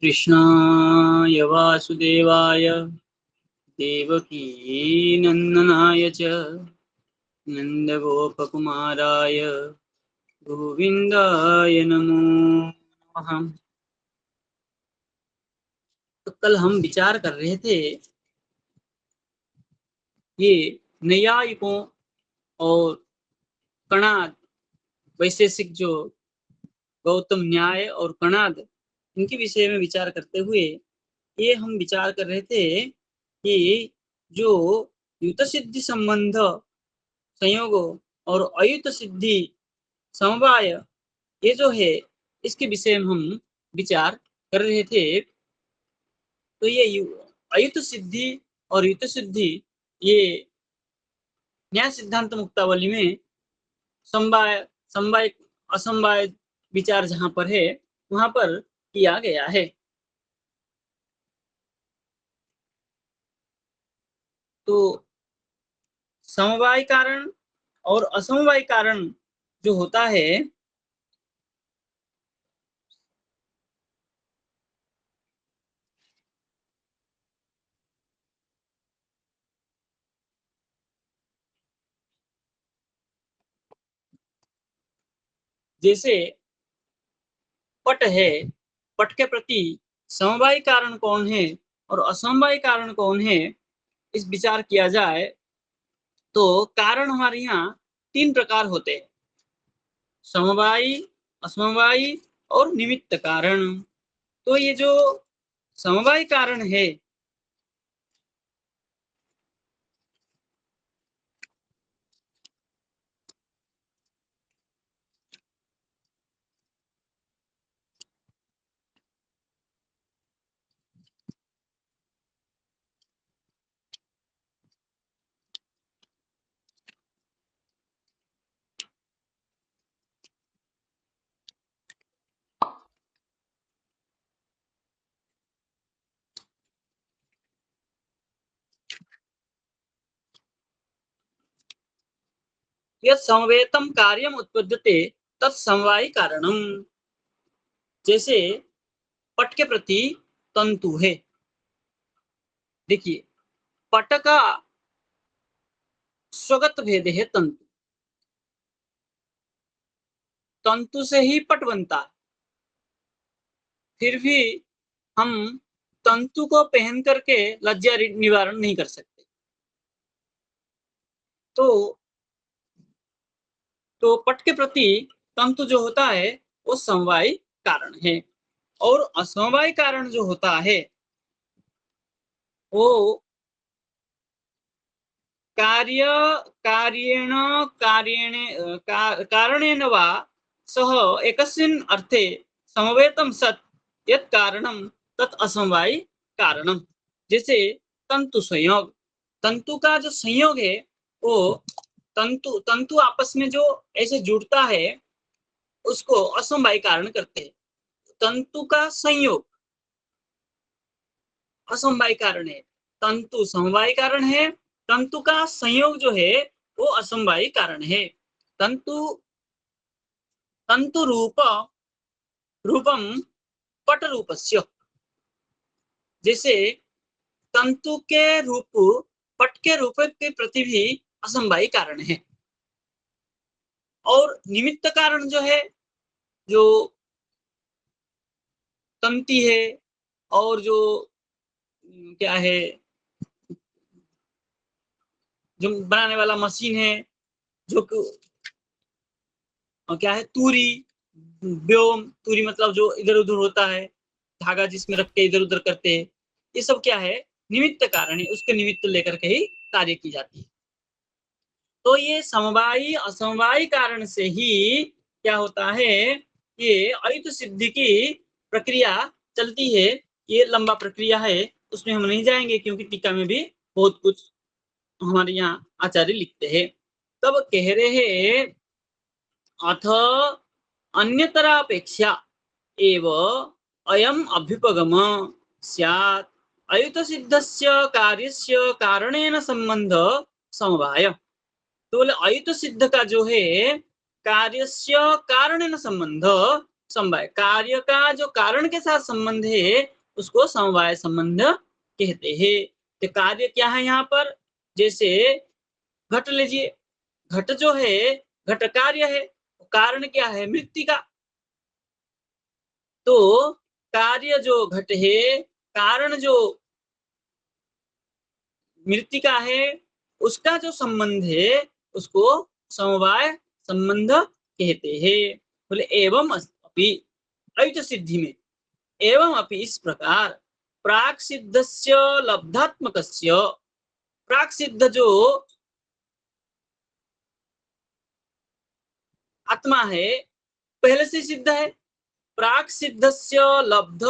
कृष्णाय वासुदेवाय देवकी नंदनाय च नंदगोपकुमाराय गोविंदाय नमो नमः। तो कल हम विचार कर रहे थे ये नैयायिकों और कणाद वैशेषिक जो गौतम न्याय और कणाद इनके विषय में विचार करते हुए ये हम विचार कर रहे थे कि जो युत सिद्धि संबंध संयोग और अयुत सिद्धि समवाय ये जो है इसके विषय में हम विचार कर रहे थे। तो ये अयुत सिद्धि और युत सिद्धि ये न्याय सिद्धांत मुक्तावली में समवाय समवाय असमवाय विचार जहां पर है वहां पर किया गया है। तो समवाय कारण और असमवाय कारण जो होता है जैसे पट है, पट के प्रति समवाय कारण कौन है और असमवाय कारण कौन है इस विचार किया जाए तो कारण हमारे यहाँ तीन प्रकार होते हैं, समवायी, असमवायी और निमित्त कारण। तो ये जो समवाय कारण है यह समवेतम कार्यम उत्पद्यते तत्समवाय कारणम। जैसे पट के प्रति तंतु है, देखिए पट का स्वगत भेद है तंतु, तंतु से ही पट बनता है, फिर भी हम तंतु को पहन करके लज्जा निवारण नहीं कर सकते। तो पट के प्रति तंतु जो होता है वो समवाय कारण है और असमवाय कारण जो होता है वो कार्य कार्येण कार्येण कारणेन वा सह एकस्मिन् अर्थे समवेतं सत् यत् कारणं तत् असमवाय कारणम। जैसे तंतु संयोग, तंतु का जो संयोग है वो तंतु तंतु आपस में जो ऐसे जुड़ता है उसको असमवाय कारण करते हैं। तंतु का संयोग असमवाय कारण है, तंतु समवाय कारण है, तंतु का संयोग जो है वो असमवाय कारण है। तंतु तंतु रूपम पट रूपस्य, जैसे तंतु के रूप पट के रूप के प्रति भी असमवाय कारण है। और निमित्त कारण जो है, जो तंती है और जो क्या है, जो बनाने वाला मशीन है, जो क्या है तूरी, व्योम, तूरी मतलब जो इधर उधर होता है, धागा जिसमें रख के इधर उधर करते हैं, ये सब क्या है निमित्त कारण है, उसके निमित्त लेकर के ही कार्य की जाती है। तो ये समवायी असमवायी कारण से ही क्या होता है, ये अयुत सिद्धि की प्रक्रिया चलती है। ये लंबा प्रक्रिया है, उसमें हम नहीं जाएंगे क्योंकि टीका में भी बहुत कुछ हमारे यहाँ आचार्य लिखते हैं। तब कह रहे हैं अथ अन्यतरापेक्षा एव अयम अभ्युपगम स्यात् अयुत सिद्धस्य कार्यस्य कारणेन संबंध समवाय। तो बोले अयुत सिद्ध का जो है कार्यस्य कारणेन संबंध समवाय, कार्य का जो कारण के साथ संबंध है उसको समवाय संबंध कहते हैं। तो कार्य क्या है यहाँ पर, जैसे घट लीजिए, घट जो है घट कार्य है, कारण क्या है मृत्तिका। तो कार्य जो घट है, कारण जो मृत्तिका है, उसका जो संबंध है उसको समवाय संबंध कहते हैं। बोले एवं अपि, अयुत सिद्धि में एवं अपि इस प्रकार प्राक सिद्धस्य लब्धात्मकस्य, प्राक सिद्ध जो आत्मा है पहले से सिद्ध है, प्राक सिद्धस्य लब्ध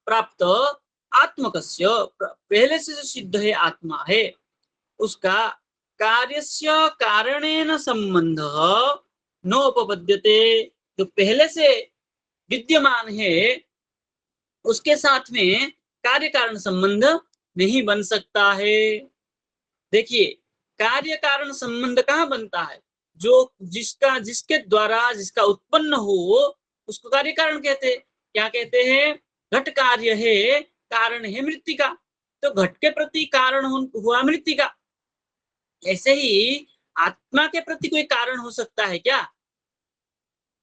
प्राप्त आत्मकस्य, पहले से जो सिद्ध है आत्मा है उसका कार्यस्य कारणेन संबंध नोपपद्यते, जो पहले से विद्यमान है उसके साथ में कार्य कारण संबंध नहीं बन सकता है। देखिए कार्य कारण संबंध कहाँ बनता है, जो जिसका जिसके द्वारा जिसका उत्पन्न हो उसको कार्य कारण कहते हैं। क्या कहते हैं, घट कार्य है, कारण है मृत्तिका, तो घट के प्रति कारण हुआ मृत्तिका। ऐसे ही आत्मा के प्रति कोई कारण हो सकता है क्या,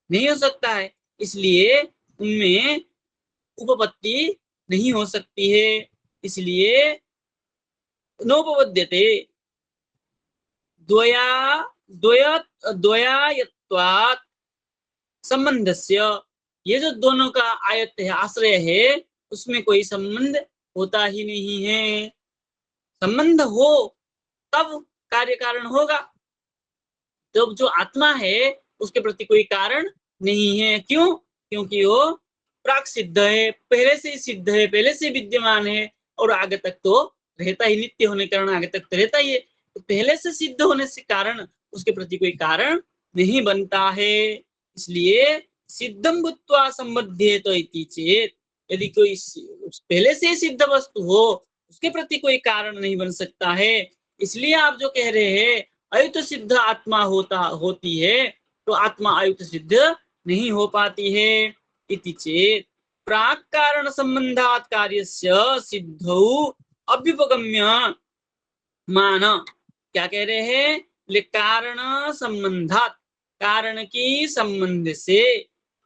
नहीं हो सकता है, इसलिए उनमें उपपत्ति नहीं हो सकती है, इसलिए नोपपद्यते द्वया द्वयायत्वात् संबंधस्य, ये जो दोनों का आयत है आश्रय है उसमें कोई संबंध होता ही नहीं है। संबंध हो तब कार्य कारण होगा, तो जो आत्मा है उसके प्रति कोई कारण नहीं है। क्यों, क्योंकि वो प्राक सिद्ध है, पहले से ही सिद्ध है, पहले से विद्यमान है और आगे तक तो रहता ही, नित्य होने के कारण आगे तक तो रहता ही है। तो पहले से सिद्ध होने से कारण उसके प्रति कोई कारण नहीं बनता है। इसलिए सिद्धम भूत्वा संबद्धेत तो इति चेत, यदि कोई पहले से ही सिद्ध वस्तु हो उसके प्रति कोई कारण नहीं बन सकता है। इसलिए आप जो कह रहे हैं अयुत सिद्ध आत्मा होती है, तो आत्मा अयुत सिद्ध नहीं हो पाती है। इति चेत प्राक कारण संबंधात कार्यस्य सिद्धौ अभ्युपगम्य मान, क्या कह रहे हैं, कारण संबंधात, कारण की संबंध से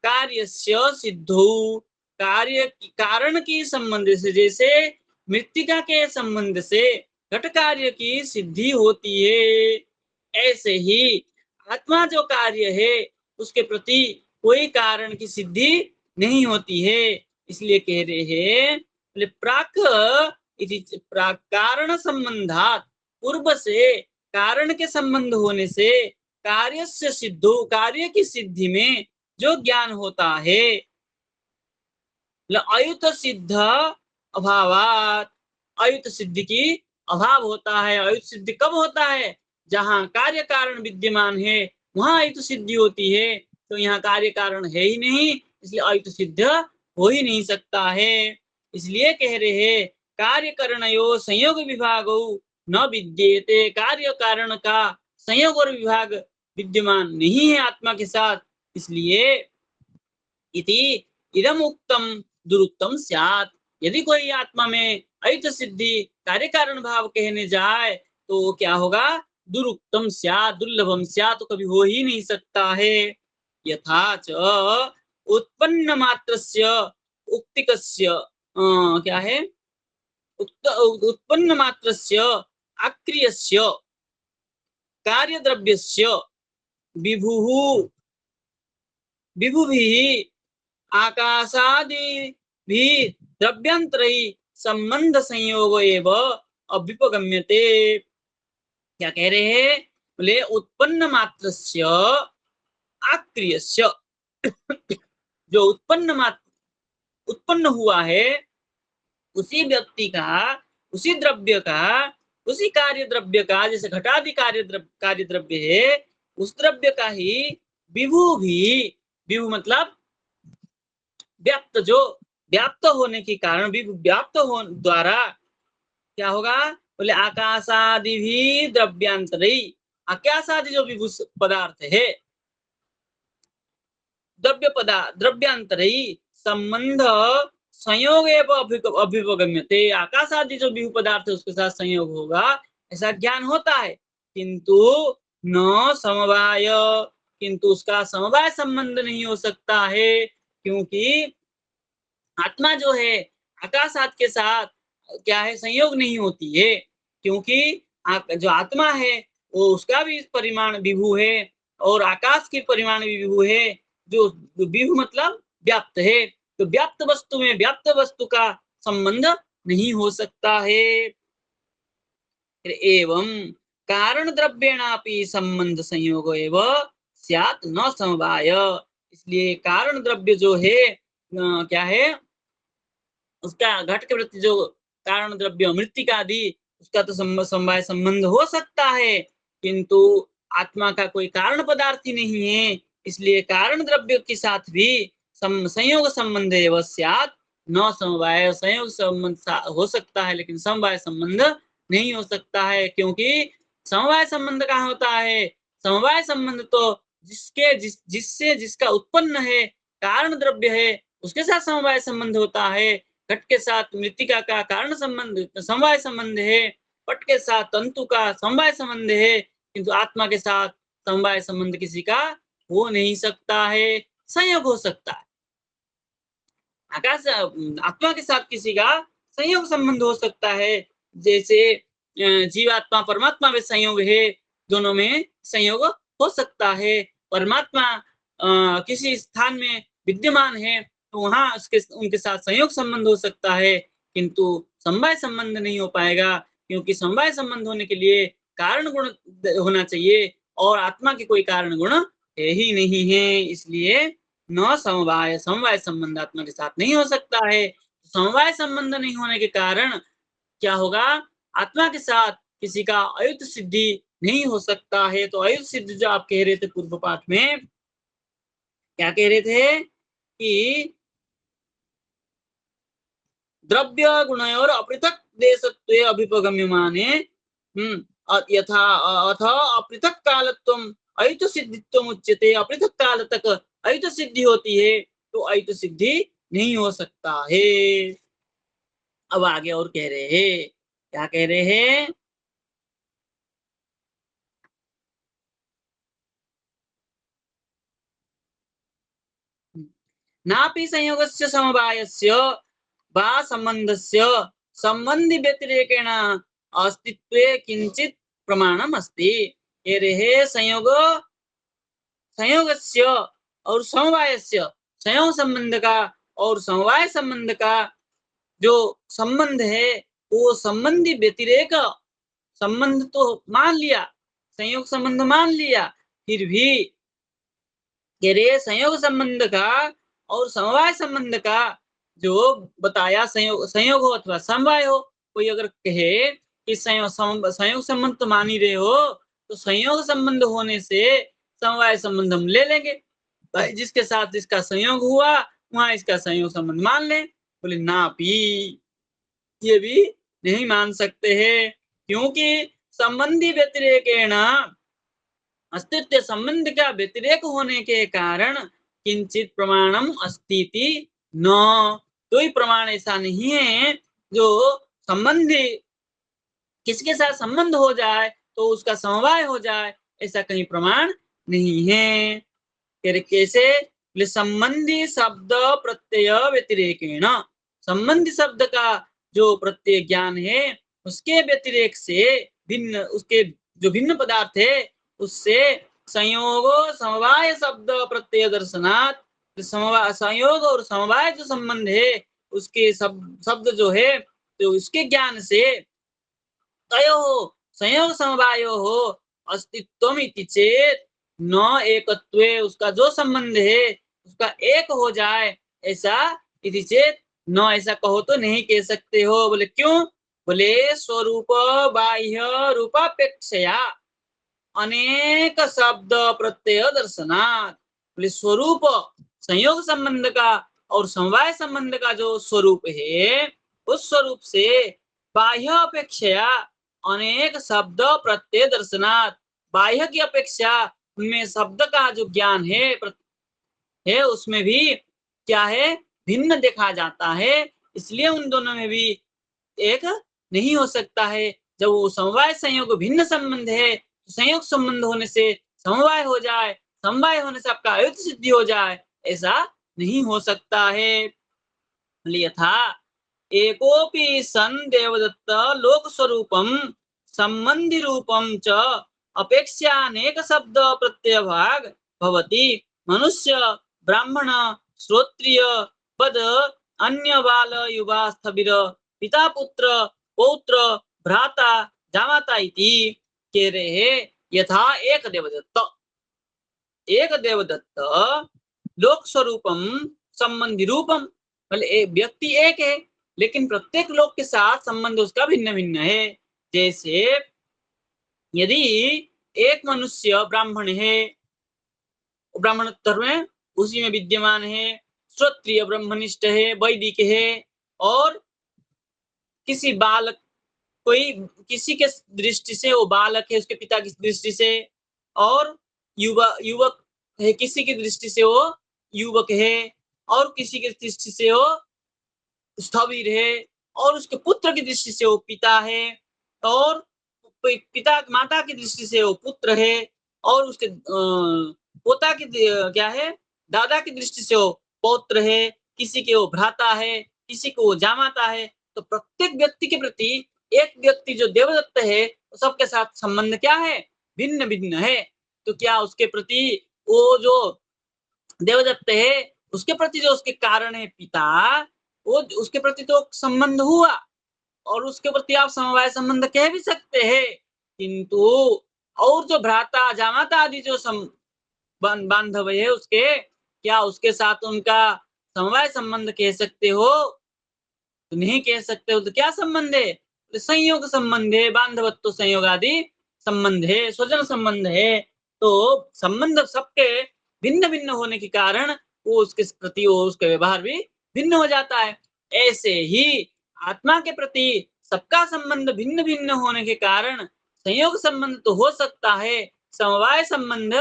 कार्यस्य सिद्धौ, कारण की संबंध से, जैसे मृत्तिका के संबंध से घट कार्य की सिद्धि होती है, ऐसे ही आत्मा जो कार्य है उसके प्रति कोई कारण की सिद्धि नहीं होती है। इसलिए कह रहे हैं प्राक प्राक कारण संबंधात, पूर्व से कारण के संबंध होने से कार्य से सिद्धो, कार्य की सिद्धि में जो ज्ञान होता है, अयुत सिद्ध अभावात, अयुत सिद्धि की अभाव होता है। अयुत सिद्धि कब होता है, जहाँ कार्य कारण विद्यमान है वहां अयुत सिद्धि होती है, तो यहाँ कार्य कारण है ही नहीं, इसलिए अयुत सिद्ध हो ही नहीं सकता है। इसलिए कह रहे हैं कार्य करणयो संयोग विभागो न विद्येते, कार्य कारण का संयोग और विभाग विद्यमान नहीं है आत्मा के साथ, इसलिए इति इदम उक्तम दुरुक्तम स्यात्, यदि कोई आत्मा में अयुत सिद्धि कार्य कारण भाव कहने जाए तो क्या होगा, दुरुक्तम स्यात्, दुर्लभम स्यात्, तो कभी हो ही नहीं सकता है। यथा च उत्पन्न मात्रस्य उक्तिकस्य क्या है, उत्पन्न मात्रस्य अक्रियस्य कार्य द्रव्यस्य विभुः विभुभिः आकाशादि भी द्रव्यांतरै संबंध संयोग एव अभ्युपगम्यते। क्या कह रहे हैं, बोले उत्पन्न मात्रस्य अक्रियस्य, जो उत्पन्न हुआ है उसी व्यक्ति का, उसी द्रव्य का, उसी कार्य द्रव्य का, जैसे घटादि कार्य द्रव्य है उस द्रव्य का ही विभु भी, विभु मतलब व्याप्त, जो व्याप्त होने के कारण, विभु व्याप्त हो द्वारा क्या होगा, बोले आकाशादि भी द्रव्यांतरी, आकाशादि जो विभु पदार्थ है द्रव्यांतरी संबंध संयोग अभिपगम्यते। आकाश आदि जो विभू पदार्थ है उसके साथ संयोग होगा ऐसा ज्ञान होता है, किंतु न समवाय, किंतु उसका समवाय संबंध नहीं हो सकता है, क्योंकि आत्मा जो है आकाश आदि के साथ क्या है, संयोग नहीं होती है, क्योंकि जो आत्मा है वो उसका भी परिमाण विभू है और आकाश की परिमाण भी विभू है। जो विभू मतलब व्याप्त है, तो व्याप्त वस्तु में व्याप्त वस्तु का संबंध नहीं हो सकता है। एवं कारण द्रव्येणापि संबंध संयोग एव स्यात् न समवाय। इसलिए कारण द्रव्य जो है क्या है, उसका घट के प्रति जो कारण द्रव्य मृत्तिका आदि उसका तो समवाय संबंध हो सकता है, किंतु आत्मा का कोई कारण पदार्थ ही नहीं है, इसलिए कारण द्रव्य के साथ भी संयोग संबंध एवं स्यात् न समवाय। संयोग संबंध हो सकता है लेकिन समवाय संबंध नहीं हो सकता है, क्योंकि समवाय संबंध कहाँ होता है, समवाय संबंध तो जिससे जिसका उत्पन्न है कारण द्रव्य है उसके साथ समवाय संबंध होता है। घट के साथ मृत्तिका का कारण संबंध समवाय संबंध है, पट के साथ तंतु का समवाय संबंध है, किंतु आत्मा के साथ समवाय संबंध किसी का हो नहीं सकता है, संयोग हो सकता है। आकाश आत्मा के साथ किसी का संयोग संबंध हो सकता है, जैसे जीवात्मा परमात्मा में संयोग है, दोनों में संयोग हो सकता है। परमात्मा किसी स्थान में विद्यमान है तो वहां उसके उनके साथ संयोग संबंध हो सकता है, किंतु समवाय संबंध नहीं हो पाएगा, क्योंकि समवाय संबंध होने के लिए कारण गुण होना चाहिए और आत्मा के कोई कारण गुण है ही नहीं है, इसलिए न समवाय, समवाय संबंध आत्मा के साथ नहीं हो सकता है। समवाय संबंध नहीं होने के कारण क्या होगा, आत्मा के साथ किसी का अयुत सिद्धि नहीं हो सकता है। तो अयुत सिद्धि जो आप कह रहे थे पूर्व पाठ में, क्या कह रहे थे कि द्रव्य गुणयोर अपृथक देशत्वे अभिपगम्यमाने यथा अथ अपृथक कालत्वम अयुत सिद्धित्वम उच्यते। अपृथक काल तक अयुत सिद्धि होती है तो अयुत सिद्धि नहीं हो सकता है। अब आगे और कह रहे हैं, क्या कह रहे हैं, नापि संयोगस्य समवायस्य वा संबंधस्य संबंधि व्यतिरेकेण अस्तित्वे किंचित प्रमाणम अस्ति। कह रहे संयोग संयोगस्य और समवायस्य, संयोग संबंध का और समवाय संबंध का जो संबंध है वो संबंधी व्यतिरेक संबंध तो मान लिया, संयोग संबंध मान लिया, फिर भी कह रहे संयोग संबंध का और समवाय संबंध का जो बताया, संयोग संयोग हो अथवा समवाय हो, कोई अगर कहे कि संयोग संबंध तो मान ही रहे हो तो संयोग संबंध होने से समवाय संबंध हम ले लेंगे, भाई जिसके साथ जिसका संयोग हुआ वहां इसका संयोग संबंध मान लें। बोले ना पी, ये भी नहीं मान सकते हैं, क्योंकि संबंधी व्यतिरेकेण अस्तित्व संबंध का व्यतिरेक होने के कारण किंचित प्रमाणम अस्तिति न, कोई प्रमाण ऐसा नहीं है जो संबंधी किसके साथ संबंध हो जाए तो उसका समवाय हो जाए, ऐसा कहीं प्रमाण नहीं है। फिर कैसे, संबंधी शब्द प्रत्यय व्यतिरेकेण, संबंधी शब्द का जो प्रत्यय ज्ञान है उसके व्यतिरेक से भिन्न, उसके जो भिन्न पदार्थ है उससे संयोग समवाय शब्द प्रत्यय दर्शनात्, संयोग और समवाय जो संबंध है उसके शब्द जो है तो उसके ज्ञान से तयो संयोग समवायो हो अस्तित्व इति चेत न एकत्वे, उसका जो संबंध है उसका एक हो जाए ऐसा, इति चेत न, ऐसा कहो तो नहीं कह सकते हो। बोले क्यों, बोले स्वरूप बाह्य रूपापेक्षया अनेक शब्द प्रत्यय दर्शनात्। बोले स्वरूप संयोग संबंध का और समवाय संबंध का जो स्वरूप है उस स्वरूप से बाह्य अपेक्षया अनेक शब्द प्रत्यय दर्शनात्, बाह्य की अपेक्षा उनमें शब्द का जो ज्ञान है है उसमें भी क्या है, भिन्न देखा जाता है। इसलिए उन दोनों में भी एक नहीं हो सकता है। जब वो समवाय संयोग भिन्न संबंध है, तो संयोग संबंध होने से समवाय हो जाए, समवाय होने से आपका अयुत सिद्धि हो जाए, ऐसा नहीं हो सकता है। यथा एकोपि सन देवदत्त लोक स्वरूपम संबंधि रूपम च अपेक्षानेक शब्द प्रत्यय भाग भवति। मनुष्य ब्राह्मण श्रोत्रिय पद अन्य बाल युवा स्थविर पिता पुत्र पौत्र भ्राता जामाता इति केरे यथा एक देवदत्त लोक स्वरूपम संबंधि रूपम, व्यक्ति एक है लेकिन प्रत्येक लोक के साथ संबंध उसका भिन्न भिन्न है। जैसे यदि एक मनुष्य ब्राह्मण है, ब्राह्मण धर्म में उसी में विद्यमान है, श्रोत्रिय ब्रह्मनिष्ठ है, वैदिक है, और किसी बालक, कोई किसी के दृष्टि से वो बालक है, उसके पिता की दृष्टि से, और युवक है, किसी की दृष्टि से वो युवक है, और किसी की दृष्टि से वो स्थविर है, और उसके पुत्र की दृष्टि से वो पिता है, और पिता माता की दृष्टि से वो पुत्र है, और उसके पोता की क्या है, दादा की दृष्टि से वो पौत्र है, किसी के वो भ्राता है, किसी को वो जामाता है। तो प्रत्येक व्यक्ति के प्रति एक व्यक्ति जो देवदत्त है, सबके साथ संबंध क्या है, भिन्न भिन्न है। तो क्या उसके प्रति वो जो देवदत्त है, उसके प्रति जो उसके कारण है पिता, वो उसके प्रति तो संबंध हुआ, और उसके प्रति आप समवाय संबंध कह भी सकते हैं। किंतु और जो भ्राता जामाता आदि जो बांधव है उसके, क्या उसके साथ उनका समवाय संबंध कह सकते हो? तो नहीं कह सकते हो। तो क्या संबंध है? तो संयोग संबंध है, बांधवत्व संयोग आदि संबंध है, स्वजन संबंध है। तो संबंध सबके भिन्न भिन्न होने के कारण वो उसके प्रति वो उसका व्यवहार भी भिन्न हो जाता है। ऐसे ही आत्मा के प्रति सबका संबंध भिन्न भिन्न होने के कारण संयोग संबंध तो हो सकता है, समवाय संबंध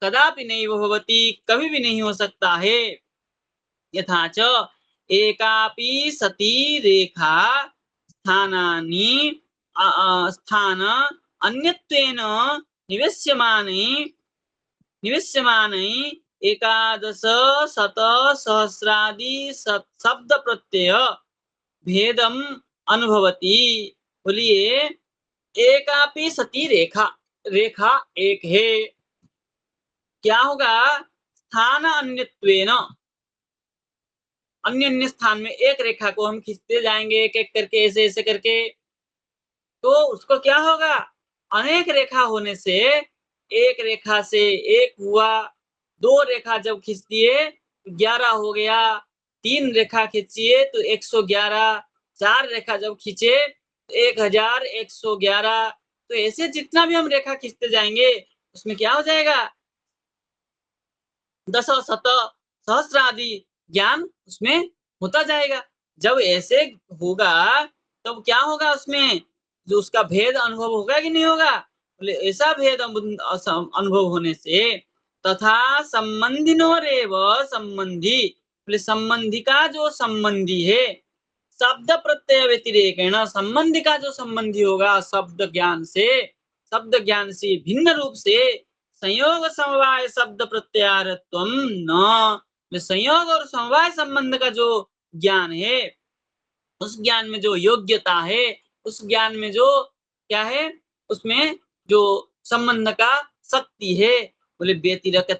कदापि नहीं भवति, कभी भी नहीं हो सकता है। यथा च एकापि सती रेखा स्थानानि स्थान अन्यत्वेन निवेश्यमानै एकादश शत सहस्रादि शब्द प्रत्यय भेदम अनुभवति। बोलिए, एकापि सती रेखा, रेखा एक है, क्या होगा, स्थान अन्यत्वेन, अन्य अन्य स्थान में एक रेखा को हम खींचते जाएंगे एक एक करके, ऐसे ऐसे करके, तो उसको क्या होगा, अनेक रेखा होने से एक रेखा से एक हुआ, दो रेखा जब खींच दिए 11 हो गया, 3 रेखा खींचिए तो 111, 4 रेखा जब खींचे तो 1111। तो ऐसे जितना भी हम रेखा खींचते जाएंगे उसमें क्या हो जाएगा, 10 शत सहस्र आदि ज्ञान उसमें होता जाएगा। जब ऐसे होगा तब क्या होगा, उसमें जो उसका भेद अनुभव होगा कि नहीं होगा? बोले ऐसा भेद अनुभव होने से तथा संबंधिनोरेव संबंधी, बोले संबंधी का जो संबंधी है, शब्द प्रत्यय व्यतिरेकेण, संबंधी का जो संबंधी होगा शब्द ज्ञान से, शब्द ज्ञान से भिन्न रूप से संयोग समवाय शब्द प्रत्यारत्व न, संयोग और समवाय संबंध का जो ज्ञान है, उस ज्ञान में जो योग्यता है, उस ज्ञान में जो क्या है, उसमें जो संबंध का शक्ति है, बोले व्यतिरेक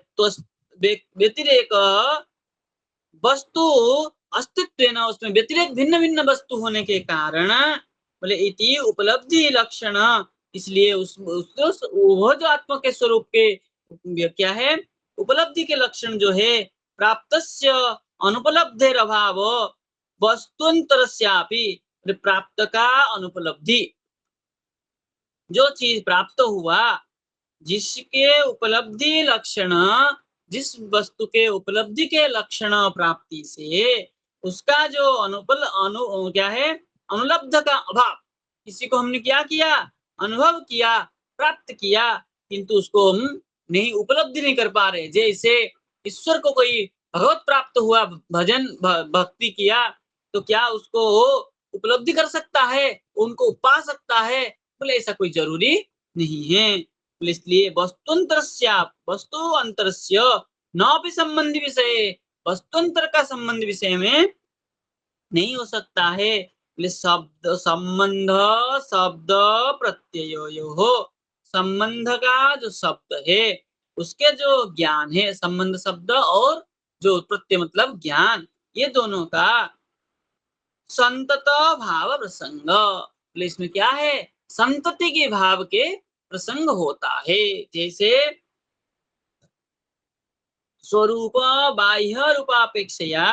वस्तु अस्तित्व न, उसमें व्यतिरेक भिन्न भिन्न वस्तु होने के कारण, बोले इति उपलब्धि लक्षण, इसलिए वो जो आत्मा के स्वरूप के क्या है, उपलब्धि के लक्षण जो है, प्राप्तस्य अनुपलब्धेर अभाव वस्तुंतरस्यापि, प्राप्त का अनुपलब्धि, जो चीज प्राप्त हुआ, जिसके उपलब्धि लक्षण, जिस वस्तु के उपलब्धि के लक्षण प्राप्ति से उसका जो क्या है, अनुलब्ध का अभाव, किसी को हमने क्या किया, अनुभव किया, प्राप्त किया, किंतु उसको हम नहीं उपलब्धि नहीं कर पा रहे। जैसे ईश्वर को कोई भगवत प्राप्त हुआ, भजन भक्ति किया, तो क्या उसको वो उपलब्धि कर सकता है, उनको पा सकता है? बोले ऐसा कोई जरूरी नहीं है। बोले इसलिए वस्तु अंतरस्य नापि संबंधी विषय, वस्तुअंतर का संबंध विषय में नहीं हो सकता है। बोले शब्द संबंध, शब्द प्रत्ययो हो, संबंध का जो शब्द है उसके जो ज्ञान है, संबंध शब्द और जो प्रत्यय मतलब ज्ञान, ये दोनों का संतत भाव प्रसंग, बोले इसमें क्या है, संतति के भाव के प्रसंग होता है। जैसे स्वरूप बाह्य रूपापेक्षया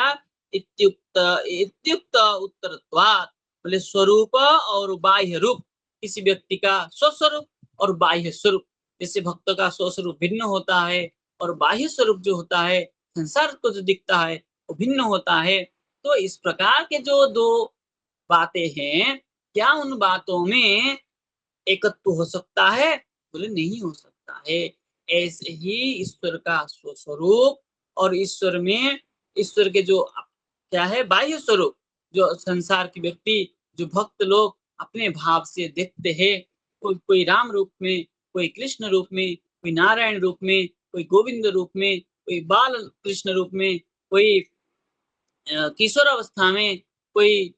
इत्युक्त इत्युक्त उत्तरत्वात्, बोले स्वरूप और बाह्य रूप, किसी व्यक्ति का स्वस्वरूप और बाह्य स्वरूप, जैसे भक्त का स्वस्वरूप भिन्न होता है और बाह्य स्वरूप जो होता है संसार को जो दिखता है वो भिन्न होता है। तो इस प्रकार के जो दो बातें हैं, क्या उन बातों में एकत्व हो सकता है? बोले नहीं हो सकता है। ऐसे ही ईश्वर का स्वस्वरूप और ईश्वर में ईश्वर के जो क्या है बाह्य स्वरूप, जो संसार के व्यक्ति, जो भक्त लोग अपने भाव से देखते हैं, कोई कोई राम रूप में, कोई कृष्ण रूप में, कोई नारायण रूप में, कोई गोविंद रूप में, कोई बाल कृष्ण रूप में, कोई किशोर अवस्था में, कोई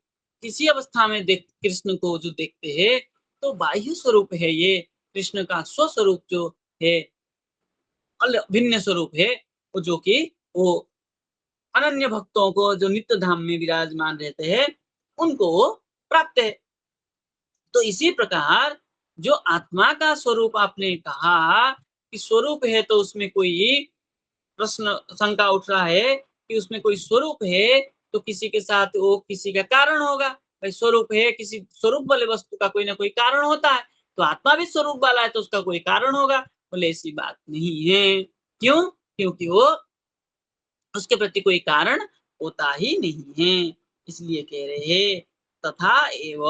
किसी अवस्था में देख कृष्ण को जो देखते हैं, तो बाह्य स्वरूप है ये। कृष्ण का स्वस्वरूप जो है, भिन्न स्वरूप है, वो जो कि वो अनन्य भक्तों को जो नित्य धाम में विराजमान रहते हैं उनको वो प्राप्त है। तो इसी प्रकार जो आत्मा का स्वरूप आपने कहा कि स्वरूप है, तो उसमें कोई प्रश्न शंका उठ रहा है कि उसमें कोई स्वरूप है तो किसी के साथ वो किसी का कारण होगा। भाई स्वरूप है, किसी स्वरूप वाले वस्तु का कोई ना कोई कारण होता है, तो आत्मा भी स्वरूप वाला है तो उसका कोई कारण होगा। बोले ऐसी बात नहीं है। क्यों? क्योंकि वो उसके प्रति कोई कारण होता ही नहीं है। इसलिए कह रहे हैं तथा एव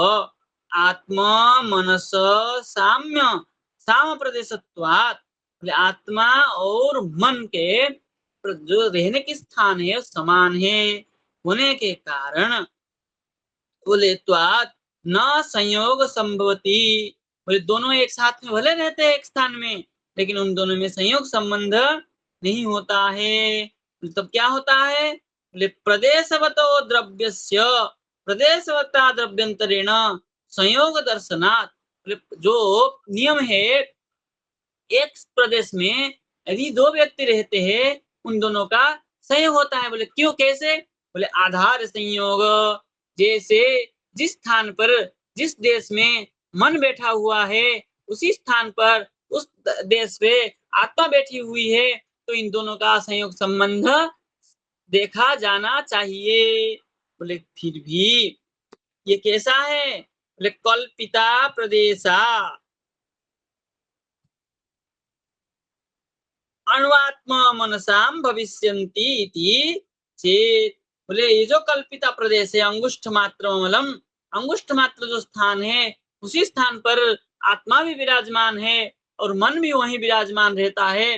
आत्मा मनस साम्य साम प्रदेशत्वात्, आत्मा और मन के जो रहने की स्थान है समान है होने के कारण, बोले त्वात् न संयोग संभवती, बोले दोनों एक साथ में भले रहते हैं एक स्थान में, लेकिन उन दोनों में संयोग संबंध नहीं होता है। तब क्या होता है? बोले प्रदेशवतो द्रव्यस्य प्रदेशवता द्रव्यंतरेण संयोग दर्शनात्, बोले जो नियम है एक प्रदेश में यदि दो व्यक्ति रहते हैं उन दोनों का संयोग होता है। बोले क्यों, कैसे? बोले आधार संयोग, जैसे जिस स्थान पर जिस देश में मन बैठा हुआ है उसी स्थान पर उस देश पे आत्मा बैठी हुई है, तो इन दोनों का संयोग संबंध देखा जाना चाहिए। बोले फिर भी ये कैसा है? बोले कल्पिता प्रदेशा अण्वात्मा मनसाम भविष्यन्ति इति चेत, बोले ये जो कल्पिता प्रदेश है अंगुष्ठ मात्र मलम, अंगुष्ठ मात्र जो स्थान है उसी स्थान पर आत्मा भी विराजमान है और मन भी वहीं विराजमान रहता है।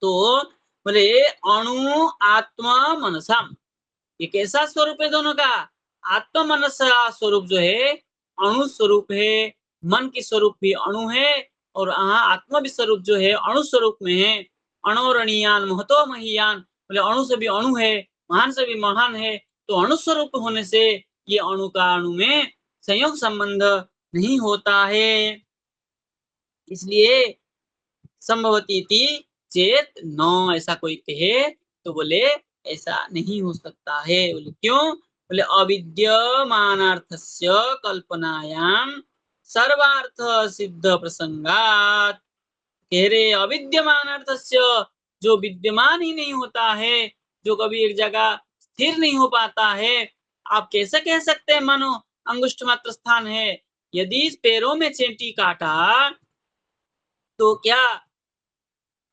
तो बोले अणु आत्मा मनसाम, ये कैसा स्वरूप है दोनों का? आत्मा मनस स्वरूप जो है अणु स्वरूप है, मन की स्वरूप भी अणु है और यहाँ आत्मा भी स्वरूप जो है अणु स्वरूप में है। अणोरणीयान महतो महीयान, बोले अणु से भी अणु है, महान से भी महान है, तो अणु स्वरूप होने से ये अणु का अणु में संयोग संबंध नहीं होता है। इसलिए संभवती थी चेत न, ऐसा कोई कहे तो बोले ऐसा नहीं हो सकता है। बोले क्यों? बोले अविद्यमानार्थस्य कल्पनायाम सर्वार्थ सिद्ध प्रसंगात, कह रहे अविद्यमान अर्थस्य, जो विद्यमान ही नहीं होता है, जो कभी एक जगह स्थिर नहीं हो पाता है। आप कैसे कह सकते हैं मानो अंगुष्ठ मात्र स्थान है? यदि पैरों में चेंटी काटा तो क्या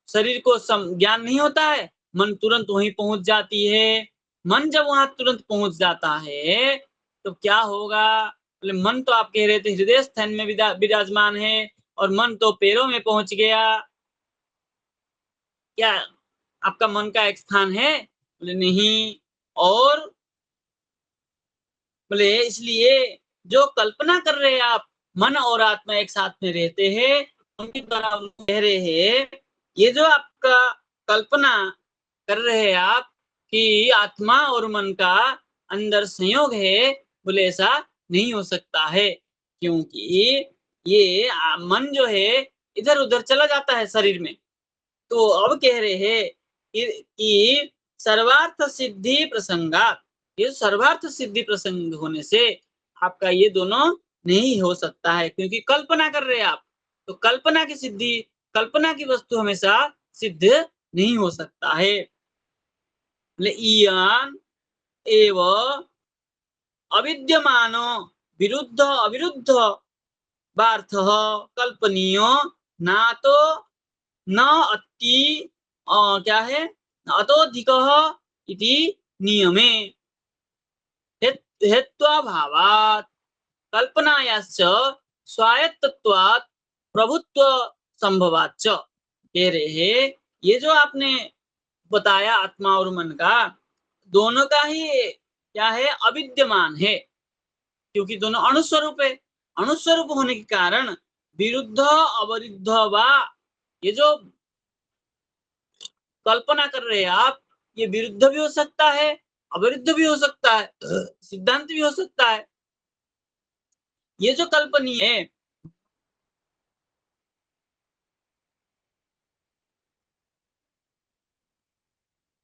शरीर को ज्ञान नहीं होता है? मन तुरंत वहीं पहुंच जाती है। मन जब वहां तुरंत पहुंच जाता है तो क्या होगा? बोले मन तो आप कह रहे थे हृदय स्थान में विराजमान है और मन तो पैरों में पहुंच गया। क्या आपका मन का एक स्थान है बोले नहीं। और बोले इसलिए जो कल्पना कर रहे हैं आप, मन और आत्मा एक साथ में रहते हैं, उनके द्वारा हम कह रहे हैं ये जो आपका कल्पना कर रहे हैं आप कि आत्मा और मन का अंदर संयोग है, बोले ऐसा नहीं हो सकता है, क्योंकि ये मन जो है इधर उधर चला जाता है शरीर में। तो अब कह रहे हैं कि सर्वार्थ सिद्धि प्रसंगात, ये सर्वार्थ सिद्धि प्रसंग होने से आपका ये दोनों नहीं हो सकता है, क्योंकि कल्पना कर रहे हैं आप, तो कल्पना की सिद्धि, कल्पना की वस्तु हमेशा सिद्ध नहीं हो सकता है। इयान एव अविद्यमानो विरुद्ध अविरुद्ध वार्थ कल्पनीयो ना तो न अति क्या है अतोधिकः इति नियमे हेत्वाभावात् कल्पनायाश्च स्वायत्तत्वात् प्रभुत्व संभवाच्च। कह रहे हैं ये जो आपने बताया आत्मा और मन का, दोनों का ही क्या है, अविद्यमान है, क्योंकि दोनों अणुस्वरूप है। अणुस्वरूप होने के कारण विरुद्ध अवरुद्ध वा, ये जो कल्पना कर रहे हैं आप, ये विरुद्ध भी हो सकता है, अविरुद्ध भी हो सकता है, सिद्धांत भी हो सकता है। ये जो कल्पनीय है,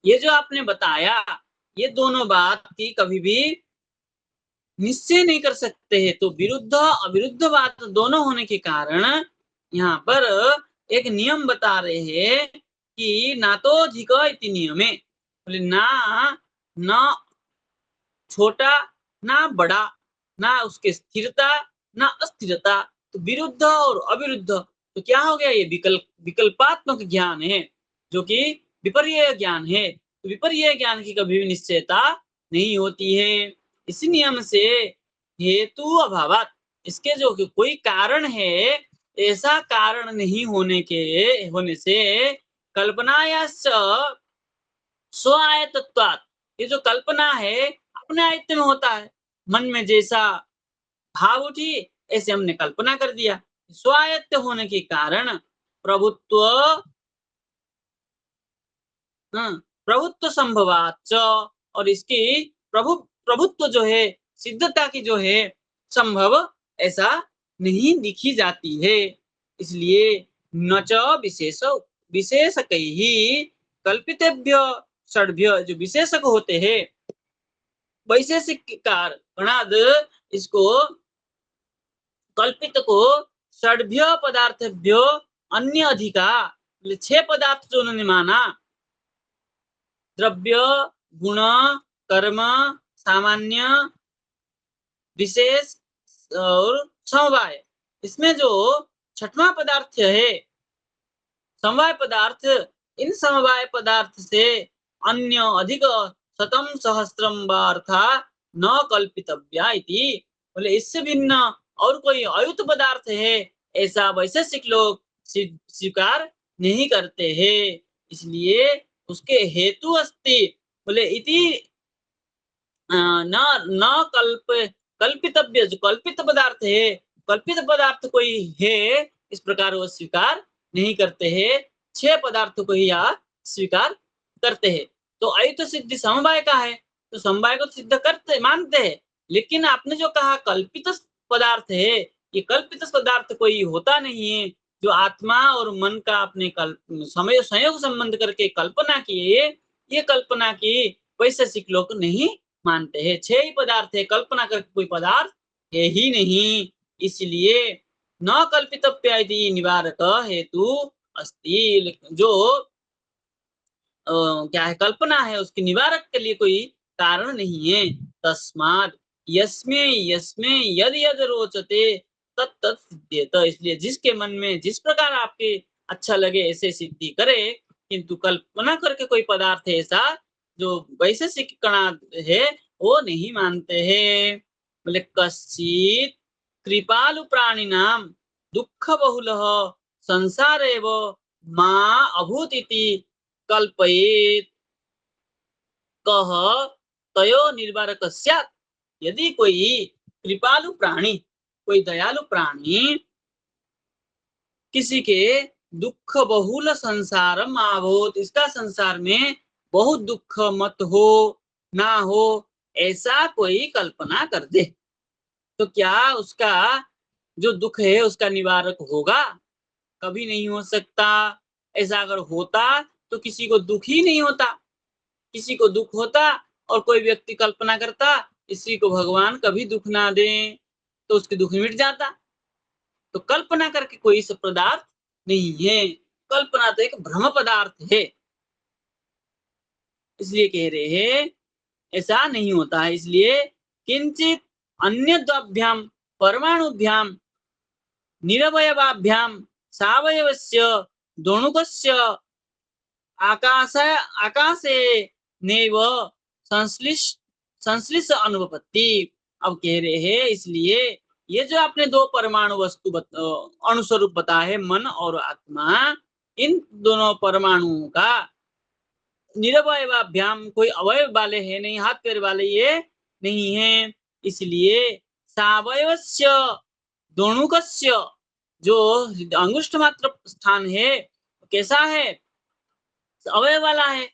ये जो आपने बताया, ये दोनों बात की कभी भी निश्चय नहीं कर सकते हैं। तो विरुद्ध अविरुद्ध बात दोनों होने के कारण यहाँ पर एक नियम बता रहे हैं कि ना तो अधिक इति नियमे, बोले ना छोटा ना बड़ा, ना उसके स्थिरता ना अस्थिरता, तो विरुद्ध और अविरुद्ध, तो क्या हो गया, ये विकल्पात्मक ज्ञान है, जो कि विपर्यय ज्ञान है। तो विपर्यय ज्ञान की कभी भी निश्चयता नहीं होती है। इसी नियम से हेतु अभावात, इसके जो कोई कारण है, ऐसा कारण नहीं होने से कल्पना या स्व आयतत्वात्, ये जो कल्पना है अपने आयत्त में होता है। मन में जैसा भाव उठी ऐसे हमने कल्पना कर दिया। स्वायत्त होने के कारण प्रभुत्व प्रभुत्व संभवाच, और इसकी प्रभुत्व जो है, सिद्धता की जो है संभव, ऐसा नहीं दिखी जाती है। इसलिए न च विशेष विशेषक ही कल्पितेभ्य षड्भ्य, जो विशेषक होते हैं वैशेषिक कार गणाद, इसको कल्पित को षड्भ्य पदार्थभ्यो अन्य अधिका, 6 पदार्थ जो उन्होंने माना, द्रव्य गुण कर्म सामान्य विशेष और समवाय, इसमें जो छठवां पदार्थ है समवाय पदार्थ, इन समवाय पदार्थ से अन्य अधिक शतम सहस्त्रम वार्था न कल्पितव्या इति, बोले इससे भिन्न और कोई अयुत पदार्थ है, ऐसा वैशेषिक लोग स्वीकार नहीं करते हैं। इसलिए उसके हेतु अस्ति, बोले इति न न कल्पितव्य, जो कल्पित पदार्थ है, कल्पित पदार्थ कोई है, इस प्रकार वो स्वीकार नहीं करते हैं। 6 पदार्थों को ही यहाँ स्वीकार करते हैं। तो अयुत सिद्धि समवाय का है, तो समवाय को सिद्ध करते मानते हैं, लेकिन आपने जो कहा कल्पित पदार्थ है, ये कल्पित पदार्थ कोई होता नहीं है। जो आत्मा और मन का अपने समय संयोग संबंध करके कल्पना किए, ये कल्पना की वैशेषिक लोग नहीं मानते हैं। 6 ही पदार्थ है, कल्पना करके कोई पदार्थ है ही नहीं। इसलिए न कल्पितव्य निवारक हेतु अस्ति, जो क्या है कल्पना है, उसके निवारक के लिए कोई कारण नहीं है। तस्माद यस्मे यस्मे यद यद रोचते तत् तत् सिद्ध्येत, इसलिए जिसके मन में जिस प्रकार आपके अच्छा लगे ऐसे सिद्धि करे, किंतु कल्पना करके कोई पदार्थ है ऐसा जो वैशेषिक कणा है वो नहीं मानते हैं। बोले कश्चित कृपालु प्राणी नाम दुख बहुलः संसार एव माँ अभूत इति कल्पयेत। कह तयो निर्वारक स्यात्। यदि कोई कृपालु प्राणी, कोई दयालु प्राणी किसी के दुख बहुल संसार माभूत, इसका संसार में बहुत दुख मत हो, ना हो, ऐसा कोई कल्पना कर दे, तो क्या उसका जो दुख है उसका निवारक होगा? कभी नहीं हो सकता। ऐसा अगर होता तो किसी को दुख ही नहीं होता। किसी को दुख होता और कोई व्यक्ति कल्पना करता इसी को भगवान कभी दुख ना दें, तो उसके दुख मिट जाता। तो कल्पना करके कोई सब पदार्थ नहीं है। कल्पना तो एक भ्रम पदार्थ है। इसलिए कह रहे हैं ऐसा नहीं होता है। इसलिए किंचित अन्यद्भ्याम परमाणुभ्याम निरवयवाभ्याम सावयवस्य दोणुकस्य आकाश आकाशे नैव संश्लिष्ट संश्लिष्ट अनुपपत्ति। अब कह रहे हैं इसलिए ये जो आपने दो परमाणु वस्तु अणुस्वरूप बताया है, मन और आत्मा, इन दोनों परमाणुओं का निरवयवाभ्याम कोई अवयव वाले है नहीं, हाथ पैर वाले ये नहीं है। इसलिए सावयवस्य दोणुकस्य, जो अंगुष्ठ मात्र स्थान है कैसा है? अवयव वाला है।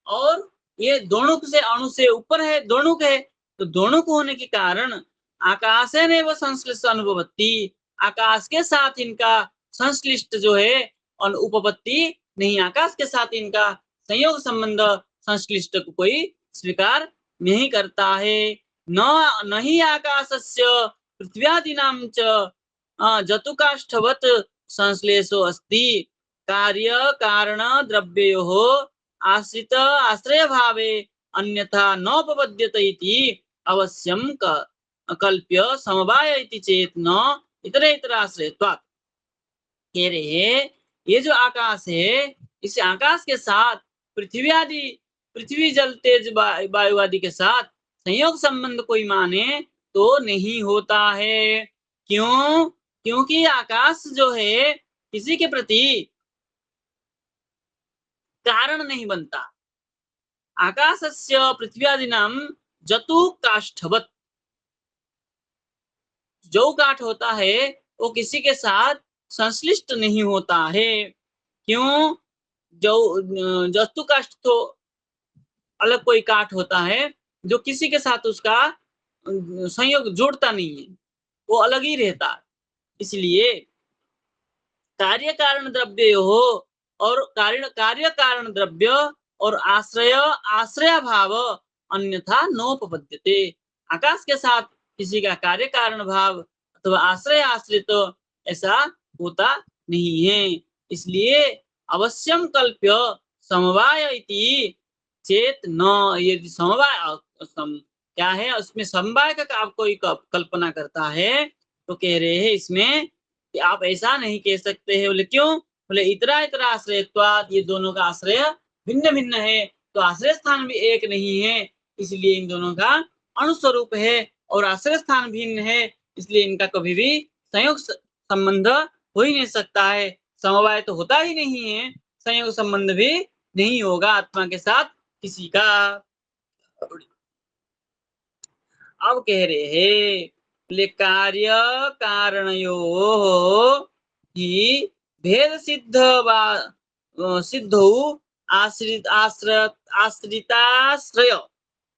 और ये दोणुक से अणु से ऊपर है, दोणुक है। तो दोणुक होने के कारण आकाशे ने वो संश्लिष्ट अनुभवती, आकाश के साथ इनका संश्लिष्ट जो है उपपत्ति नहीं, आकाश के साथ इनका संयोग संबंध संश्लिष्ट को कोई स्वीकार नहीं करता है। न नहीं आकाशस्य पृथ्व्यादीनां च जतुकाष्ठवत् संश्लेषो अस्ति। कार्य कारण द्रव्योः आश्रित आश्रय भावे अन्यथा नोपपद्यते इति अवश्यम कल्प्य समवाय इति चेत न इतर आश्रयत्वात्। कह रहे हैं ये जो आकाश है, इस आकाश के साथ पृथ्वी आदि, पृथ्वी जल तेज वायु आदि के साथ संयोग संबंध कोई माने तो नहीं होता है। क्यों? क्योंकि आकाश जो है किसी के प्रति कारण नहीं बनता। आकाशस्य पृथ्व्यादीनां जतु काष्ठवत्, जो काठ होता है वो किसी के साथ संश्लिष्ट नहीं होता है। क्यों? जो जतु काष्ठ तो अलग कोई काठ होता है जो किसी के साथ उसका संयोग जोड़ता नहीं है, वो अलग ही रहता है। इसलिए कार्य कारण द्रव्य हो, और कार्य कारण द्रव्य और आश्रय आश्रय भाव अन्यथा नोपपद्यते। आकाश के साथ किसी का कार्य कारण भाव अथवा आश्रय आश्रित तो ऐसा होता नहीं है। इसलिए अवश्यम कल्प्य समवाय इति चेत न, यदि समवाय क्या है उसमें समवाय का आप कोई कल्पना करता है तो कह रहे हैं इसमें कि आप ऐसा नहीं कह सकते हैं। बोले क्यों? बोले इतरा इतरा आश्रयत्वाद, ये दोनों का आश्रय भिन्न भिन्न है, तो आश्रय स्थान भी एक नहीं है। इसलिए इन दोनों का अणुस्वरूप है और आश्रय स्थान भिन्न है, इसलिए इनका कभी भी संयोग संबंध हो ही नहीं सकता है। समवाय तो होता ही नहीं है, संयोग संबंध भी नहीं होगा आत्मा के साथ किसी का। अब कह रहे हैं कार्य कारणयोः ही भेद सिद्धौ आश्रिताश्रय,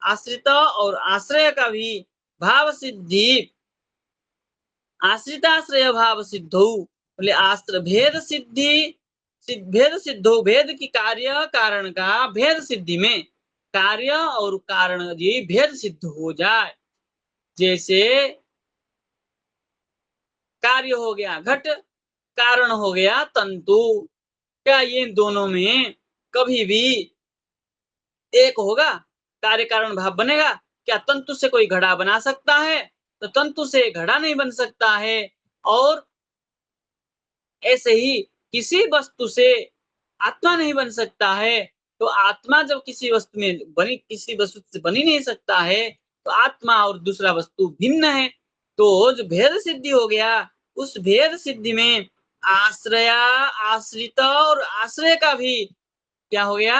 आश्रित और आश्रय का भी भाव सिद्धि, आश्रिताश्रय भाव सिद्धौ, बोले आश्रय भेद सिद्धि, भेद सिद्धौ, भेद की कार्य कारण का भेद सिद्धि में कार्य और कारण जी भेद सिद्ध हो जाए। जैसे कार्य हो गया घट, कारण हो गया तंतु, क्या ये दोनों में कभी भी एक होगा? कार्य कारण भाव बनेगा? क्या तंतु से कोई घड़ा बना सकता है? तो तंतु से घड़ा नहीं बन सकता है। और ऐसे ही किसी वस्तु से आत्मा नहीं बन सकता है। तो आत्मा जब किसी वस्तु में बनी, किसी वस्तु से बनी नहीं सकता है, तो आत्मा और दूसरा वस्तु भिन्न है। तो जो भेद सिद्धि हो गया, उस भेद सिद्धि में आश्रया आश्रित और आश्रय का भी क्या हो गया?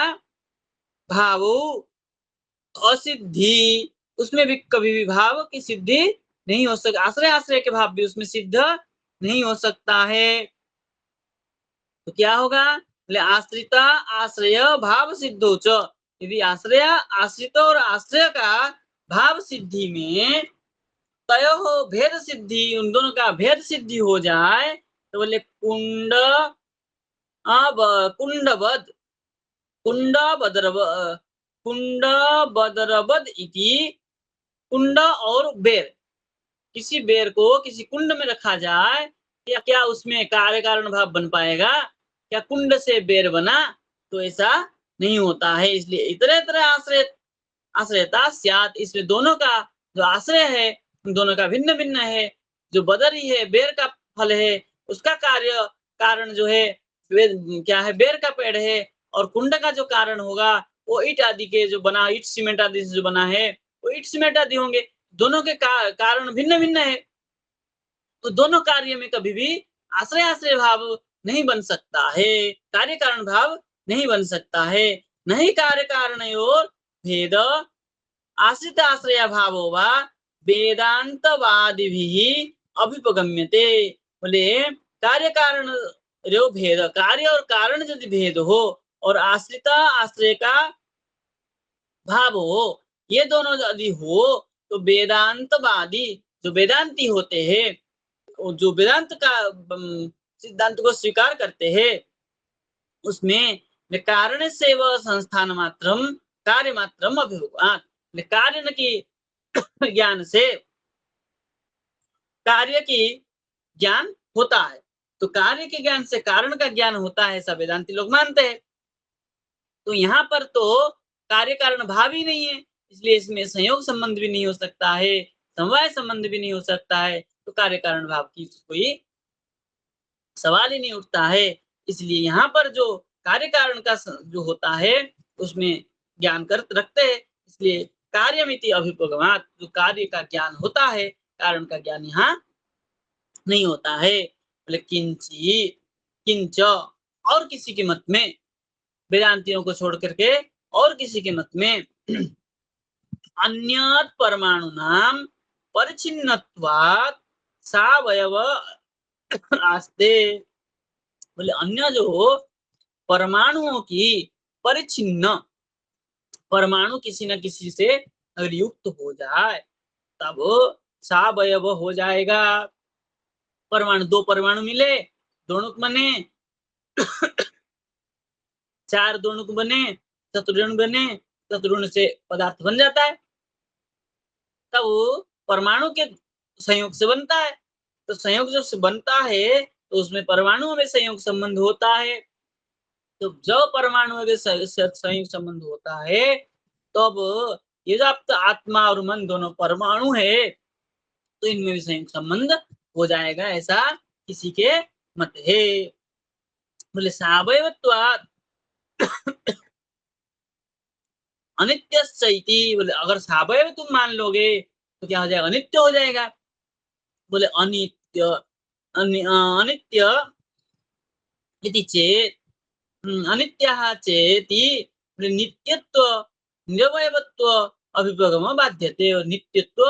भाव असिद्धि, उसमें भी कभी भी भाव की सिद्धि नहीं हो सकती, आश्रय आश्रय के भाव भी उसमें सिद्ध नहीं हो सकता है। तो क्या होगा, बोले आश्रिता आश्रय भाव सिद्धो च, यदि आश्रय आश्रित और आश्रय का भाव सिद्धि में तयोः भेद सिद्धि, उन दोनों का भेद सिद्धि हो जाए, तो बोले अब कुंडवद कुंड बदरव कुंड बदरवद इति, कुंड और बेर, किसी बेर को किसी कुंड में रखा जाए, या क्या उसमें कार्य कारण भाव बन पाएगा? क्या कुंड से बेर बना? तो ऐसा नहीं होता है। इसलिए इतरे तरह आश्रय आश्रयता स्यात्, इसमें दोनों का जो आश्रय है उन दोनों का भिन्न भिन्न है। जो बदरी है, बेर का फल है, उसका कार्य कारण जो है क्या है, बेर का पेड़ है, और कुंड का जो कारण होगा वो ईट आदि के जो बना, ईट सीमेंट आदि से जो बना है वो ईट सीमेंट आदि होंगे। दोनों के कारण भिन्न भिन्न है, तो दोनों कार्य में कभी भी आश्रय आश्रय भाव नहीं बन सकता है, कार्य कारण भाव नहीं बन सकता है। नहीं कार्य कारण और भेद आश्रित आश्रय भावो वा वेदांतवादिभिः अभ्युपगम्यते, बोले कार्य कारण रो भेद, कार्य और कारण यदि भेद हो और आश्रित आश्रय का भाव हो, ये दोनों यदि हो, तो वेदांतवादी जो वेदांती होते हैं, जो वेदांत का सिद्धांत को स्वीकार करते हैं, उसमें कारण से वह संस्थान मात्रम कार्य मात्रम अभिभवात, कार्य न की ज्ञान से कार्य की ज्ञान होता है, तो कार्य के ज्ञान से कारण का ज्ञान होता है, ऐसा वेदांती लोग मानते हैं। तो यहाँ पर तो कार्य कारण भाव ही नहीं है, इसलिए इसमें संयोग संबंध भी नहीं हो सकता है, समवाय संबंध भी नहीं हो सकता है, तो कार्य कारण भाव की कोई सवाल ही नहीं उठता है। इसलिए यहाँ पर जो कार्य कारण का जो होता है उसमें ज्ञान कर रखते हैं, इसलिए कार्यमिति अभिपगमात, जो कार्य का ज्ञान होता है, कारण का ज्ञान यहाँ नहीं होता है। बोले किंची किंच, और किसी के मत में, वेदांतियों को छोड़ करके और किसी के मत में अन्यत परमाणु नाम परिचिन्नत्वात् सावयव आस्ते, बोले अन्य जो परमाणुओं की परिचिन्न, परमाणु किसी न किसी से अगर युक्त हो जाए तब सावयव हो जाएगा। परमाणु, दो परमाणु मिले, दोनों बने, चार दोनों बने, चतुर्ण बने, चतुर्ण से पदार्थ बन जाता है, तब वो परमाणु के संयोग से बनता है। तो संयोग जो बनता है तो उसमें परमाणुओं में संयोग संबंध होता है। तो जब परमाणु के संयोग संबंध होता है तब ये जो आपका आत्मा और मन दोनों परमाणु है, तो इनमें भी संयोग संबंध हो जाएगा, ऐसा किसी के मत है। बोले सावयवत्वात् अनित्यश्चैति, बोले अगर सावयव तुम मान लोगे तो क्या हो जाएगा, अनित्य हो जाएगा। बोले अनित्य अनित्य इति चेत, अनित्यः चेति, नित्यत्व निरवयवत्व अभिपगम बाध्यते, और नित्यत्व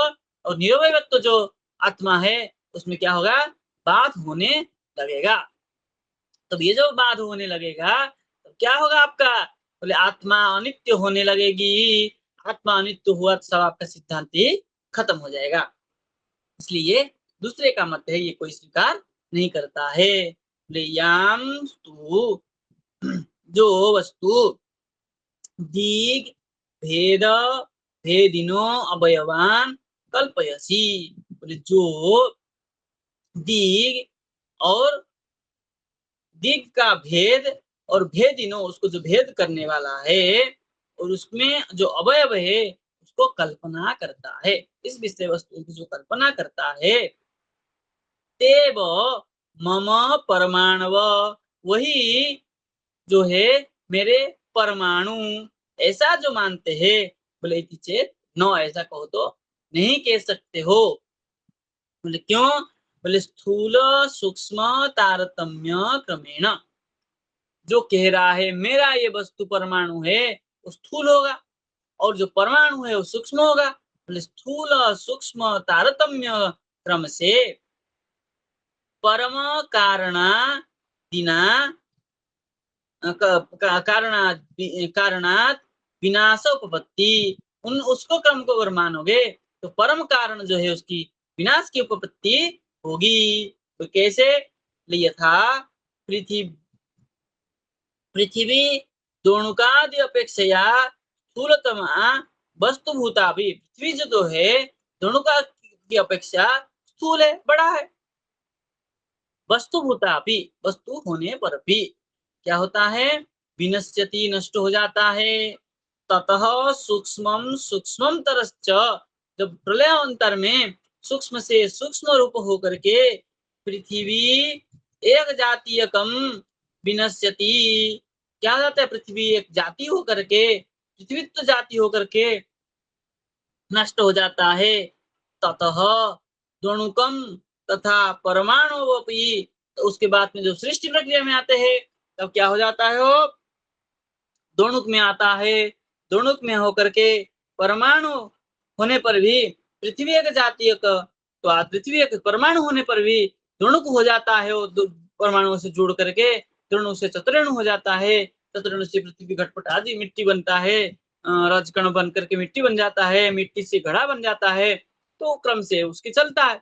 और निरवयवत्व जो आत्मा है उसमें क्या होगा, बाध होने लगेगा। तब ये जो बाध होने लगेगा तो क्या होगा आपका, बोले आत्मा अनित्य होने लगेगी, आत्मा अनित्य हुआ तो सब आपका सिद्धांत ही खत्म हो जाएगा। इसलिए दूसरे का मत है, ये कोई स्वीकार नहीं करता है। बोले याम तु, जो वस्तु दिग भेद भेदिनो अवयवान कल्पयसी, बोले जो दिग और दिग का भेद और भेदिनो, उसको जो भेद करने वाला है, और उसमें जो अवयव है उसको कल्पना करता है, इस विषय वस्तु की जो कल्पना करता है, तेव मम परमाणव, वही जो है मेरे परमाणु, ऐसा जो मानते हैं। बोले चेत नो, ऐसा कहो तो नहीं कह सकते हो। बोले क्यों, बोले स्थूल सूक्ष्म तारतम्य क्रमेण, जो कह रहा है मेरा ये वस्तु परमाणु है वो स्थूल होगा, और जो परमाणु है वो सूक्ष्म होगा। बोले स्थूल सूक्ष्म तारतम्य क्रम से परम कारणा दिना कारणात विनाश उपपत्ति, उन उसको क्रम को अगर मानोगे तो परम कारण जो है उसकी विनाश की उपपत्ति होगी। तो कैसे? यथा पृथ्वी पृथ्वी दोणुकादि अपेक्षया स्थूलतमा वस्तुभूता भी, पृथ्वी जो है दोणुका की अपेक्षा स्थूल है, बड़ा है। वस्तुभूता भी, वस्तु होने पर भी क्या होता है? विनश्यति, नष्ट हो जाता है। ततः सूक्ष्मम सूक्ष्मम तरश्च, जब प्रलयांतर में सूक्ष्म से सूक्ष्म रूप होकर के पृथ्वी एक जातीयकम विनश्यति, क्या हो जाता है? पृथ्वी एक जाति होकर के, पृथ्वीत्व जाति होकर के नष्ट हो जाता है। ततः दोणुकम तथा परमाणुवपि, तो उसके बाद में जो सृष्टि प्रक्रिया में आते हैं तब क्या हो जाता है? वो दोणुक में आता है। दोणुक में होकर के परमाणु होने पर भी पृथ्वी एक जातीय तो पृथ्वी एक परमाणु होने पर भी दोणुक हो जाता है। वो परमाणुओं से जुड़ करके दोणुक से चतुर्णु हो जाता है। चतुर्णु से पृथ्वी घटपट आदि मिट्टी बनता है। रजकण बन करके मिट्टी बन जाता है, मिट्टी से घड़ा बन जाता है। तो क्रम से उसकी चलता है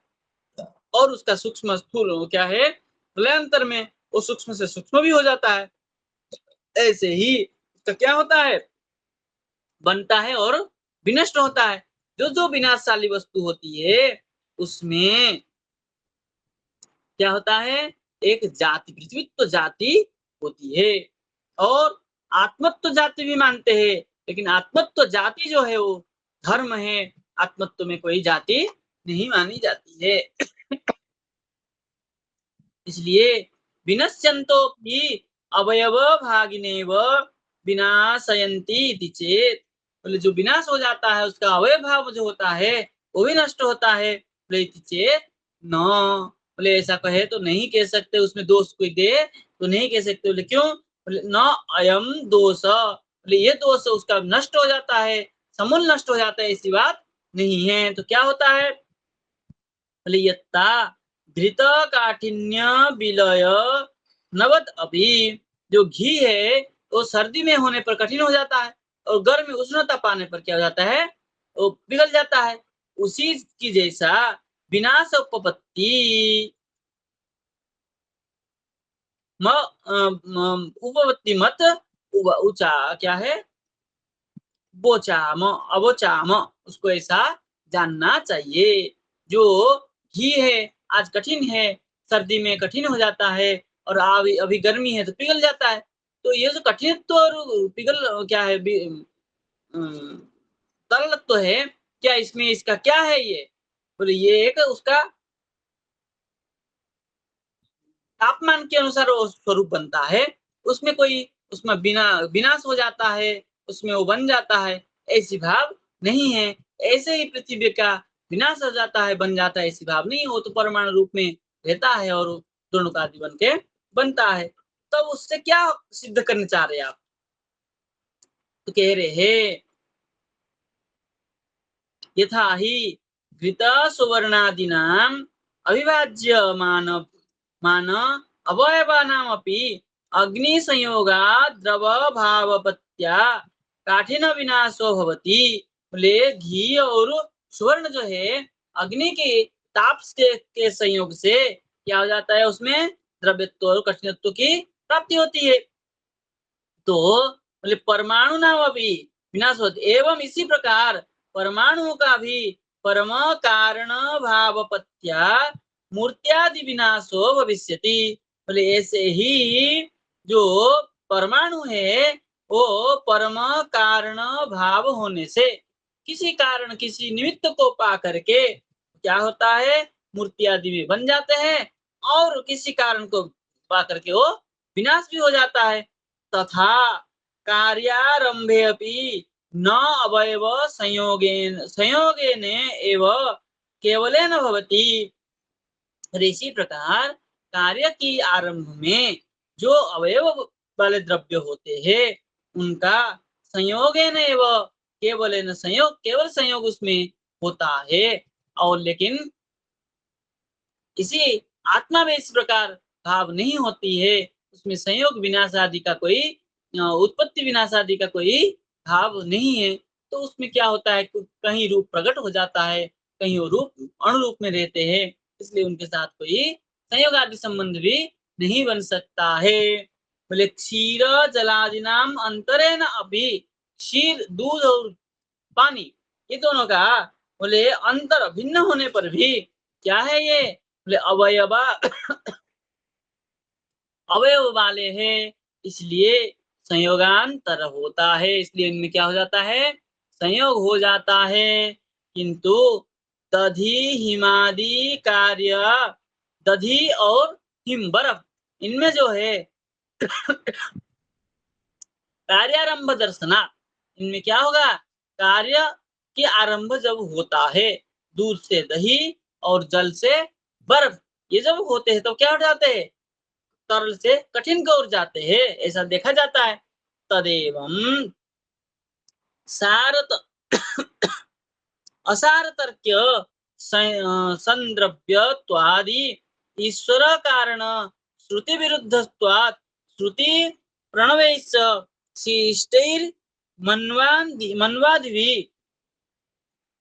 और उसका सूक्ष्म स्थूल क्या है? प्रलयांतर में वो सूक्ष्म से सूक्ष्म भी हो जाता है। ऐसे ही तो क्या होता है? बनता है और विनष्ट होता है। जो जो विनाशशाली वस्तु होती है उसमें क्या होता है? एक जाति, पृथ्वीत्व जाति होती है। और आत्मत्व जाति भी मानते हैं, लेकिन आत्मत्व जाति जो है वो धर्म है। आत्मत्व में कोई जाति नहीं मानी जाती है। इसलिए विनश्यन्तो भी अवयव भागिनेव विनाशयन्ति इति चेत, बोले जो विनाश हो जाता है उसका अवयव भाव जो होता है वो भी नष्ट होता है। बोले इति चेत न, बोले ऐसा कहे तो नहीं कह सकते, उसमें दोष कोई दे तो नहीं कह सकते। बोले क्यों? बोले न अयम दोष, बोले ये दोष उसका नष्ट हो जाता है, समूल नष्ट हो जाता है, ऐसी बात नहीं है। तो क्या होता है? बोले यत्ता घृत काठिन्य विलय नवद अभी, जो घी है वो सर्दी में होने पर कठिन हो जाता है और गर्म में उष्णता पाने पर क्या हो जाता है? वो पिघल जाता है। उसी की जैसा विनाश उपपत्ति उपपत्ति मत ऊंचा क्या है? बोचाम अबोचाम, उसको ऐसा जानना चाहिए। जो घी है आज कठिन है, सर्दी में कठिन हो जाता है और अभी अभी गर्मी है तो पिघल जाता है। तो ये जो कठिनत्व और पिघल क्या है, तरलत्व है, क्या इसमें इसका क्या है? ये बोले ये एक उसका तापमान के अनुसार वो स्वरूप बनता है। उसमें कोई उसमें बिना विनाश हो जाता है, उसमें वो बन जाता है, ऐसी भाव नहीं है। ऐसे ही पृथ्वी का विनाश हो जाता है, बन जाता है, ऐसी भाव नहीं है। वो तो परमाणु रूप में रहता है और दोनों का आदि बन के बनता है। तो उससे क्या सिद्ध करना चाह रहे हैं आप? तो कह रहे हैं यथा ही घृत सुवर्णादीनाम अविभाज्य मान अवयवानामपि अग्नि संयोगा द्रव भावपत्या काठिन विनाशो भवति। बोले घी और सुवर्ण जो है अग्नि के ताप के संयोग से क्या हो जाता है? उसमें द्रव्यत्व और कठिनत्व की प्राप्ति होती है। तो बोले परमाणु नाम अभी विनाश होते, एवं इसी प्रकार परमाणुओं का भी परम कारण भावपत्या मूर्त्यादि विनाशो भविष्यति। बोले ऐसे ही जो परमाणु है वो परम कारण भाव होने से किसी कारण किसी निमित्त को पा करके क्या होता है? मूर्ति आदि में बन जाते हैं और किसी कारण को पा करके वो विनाश भी हो जाता है। तथा कार्यारंभे अपि न अवयव संयोगेन एव केवलेन भवति। इसी प्रकार कार्य की आरंभ में जो अवयव वाले द्रव्य होते हैं उनका संयोगेन एव केवल है न संयोग, केवल संयोग उसमें होता है। और लेकिन इसी आत्मा में इस प्रकार भाव नहीं होती है, उसमें संयोग विनाश आदि का कोई उत्पत्ति विनाश आदि का कोई भाव नहीं है। तो उसमें क्या होता है, कहीं रूप प्रकट हो जाता है, कहीं वो रूप अणुरूप में रहते हैं, इसलिए उनके साथ कोई संयोग आदि संबंध भी नहीं बन सकता है। बोले क्षीर जलादिनाम अंतरेण अभी, क्षीर दूध और पानी ये दोनों का बोले अंतर भिन्न होने पर भी क्या है ये, बोले अवयवा अवयव वाले हैं, इसलिए संयोगांतर होता है, इसलिए इनमें क्या हो जाता है, संयोग हो जाता है। किंतु दधि हिमादि कार्य, दधि और हिम बर्फ, इनमें जो है कार्यारंभ दर्शना, इनमें क्या होगा, कार्य के आरंभ जब होता है, दूध से दही और जल से बर्फ, ये जब होते हैं तो क्या हो जाते हैं, तरल से कठिन की ओर जाते हैं, ऐसा देखा जाता है। तदेवं सारत असारतर्क्य संद्रव्यत्वादि ईश्वर कारण श्रुति विरुद्धत्वात् श्रुति प्रणवैश्च शिष्टैर् मन्वादिभिः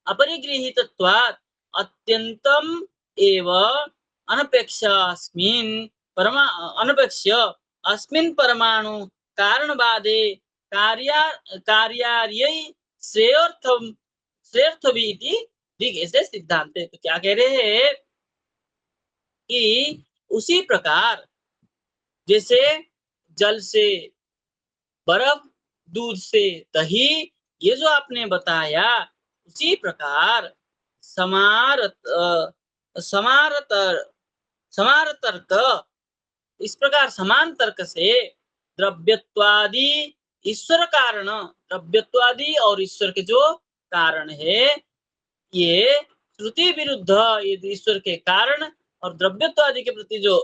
अपरिगृहीतत्वात् अत्यन्तम् एव अनपेक्षास्मिन् अस्मिन् परमाणु कारणवादे कार्यार्यै श्रेयोर्थम ऐसे सिद्धांत है। तो क्या कह रहे हैं कि उसी प्रकार जैसे जल से बर्फ, दूध से दही, ये जो आपने बताया, उसी प्रकार समार तर्क, इस प्रकार समान तर्क से द्रव्यत्वादि ईश्वर कारण, द्रव्यत्वादि और ईश्वर के जो कारण है, ये श्रुति विरुद्ध, ये ईश्वर के कारण और द्रव्यत्वादि के प्रति जो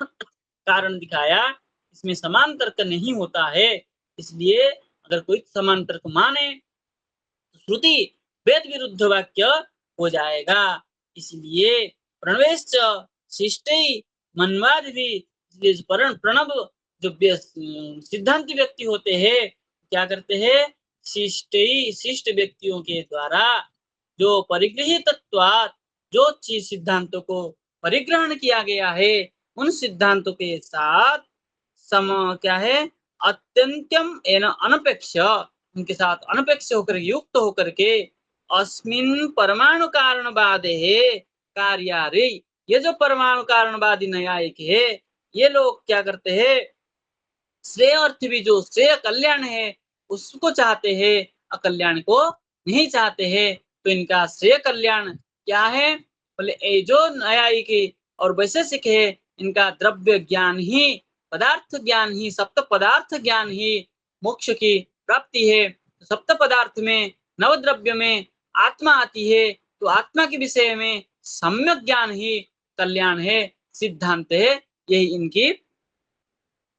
कारण दिखाया, इसमें समान तर्क नहीं होता है। इसलिए अगर कोई समान तर्क माने तो श्रुति वेद विरुद्ध वाक्य हो जाएगा। इसलिए प्रणवेश्च शिष्टै मन्वाद भी, प्रणव जो सिद्धांत व्यक्ति होते हैं क्या करते हैं, शिष्ट व्यक्तियों के द्वारा जो परिगृहीतत्वात्, जो चीज सिद्धांतों को परिग्रहण किया गया है, उन सिद्धांतों के साथ क्या है, अत्यंतम एन अनपेक्ष, उनके साथ अनपेक्ष होकर युक्त होकर के अस्मिन् परमाणु कारणवादे कार्यारे, ये जो परमाणु कारणवादी न्यायिक है, ये लोग क्या करते हैं, श्रेय अर्थ भी जो श्रेय कल्याण है उसको चाहते हैं, अकल्याण को नहीं चाहते हैं। तो इनका श्रेय कल्याण क्या है, बोले ये जो न्यायिक और वैशेषिक है, इनका द्रव्य ज्ञान ही, पदार्थ ज्ञान ही, सप्त पदार्थ ज्ञान ही मोक्ष की प्राप्ति है। तो सप्त पदार्थ में, नव द्रव्य में आत्मा आती है, तो आत्मा के विषय में सम्यक ज्ञान ही कल्याण है, सिद्धांत है, यही इनकी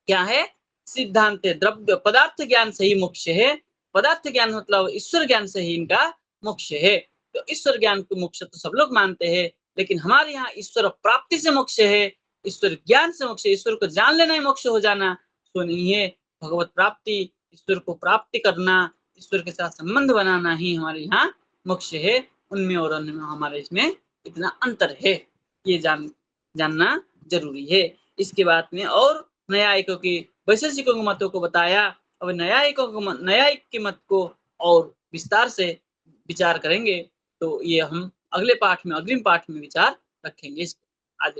क्या है, सिद्धांत है। द्रव्य पदार्थ ज्ञान से ही मोक्ष है, पदार्थ ज्ञान मतलब ईश्वर ज्ञान से ही इनका मोक्ष है। तो ईश्वर ज्ञान को मोक्ष तो सब लोग मानते हैं, लेकिन हमारे यहाँ ईश्वर प्राप्ति से मोक्ष है, ईश्वर ज्ञान से मोक्ष है। ईश्वर को जान लेना ही मोक्ष हो जाना तो नहीं है। भगवत प्राप्ति, ईश्वर को प्राप्ति करना, ईश्वर के साथ संबंध बनाना ही हमारे यहाँ मोक्ष है। उनमें और उनमें हमारे इसमें इतना अंतर है, ये जानना जरूरी है। इसके बाद में और न्यायिकों की, वैशेषिकों के मतों को बताया। अब न्यायिक के मत को और विस्तार से विचार करेंगे, तो ये हम अगले पाठ में, अग्रिम पाठ में विचार रखेंगे। आज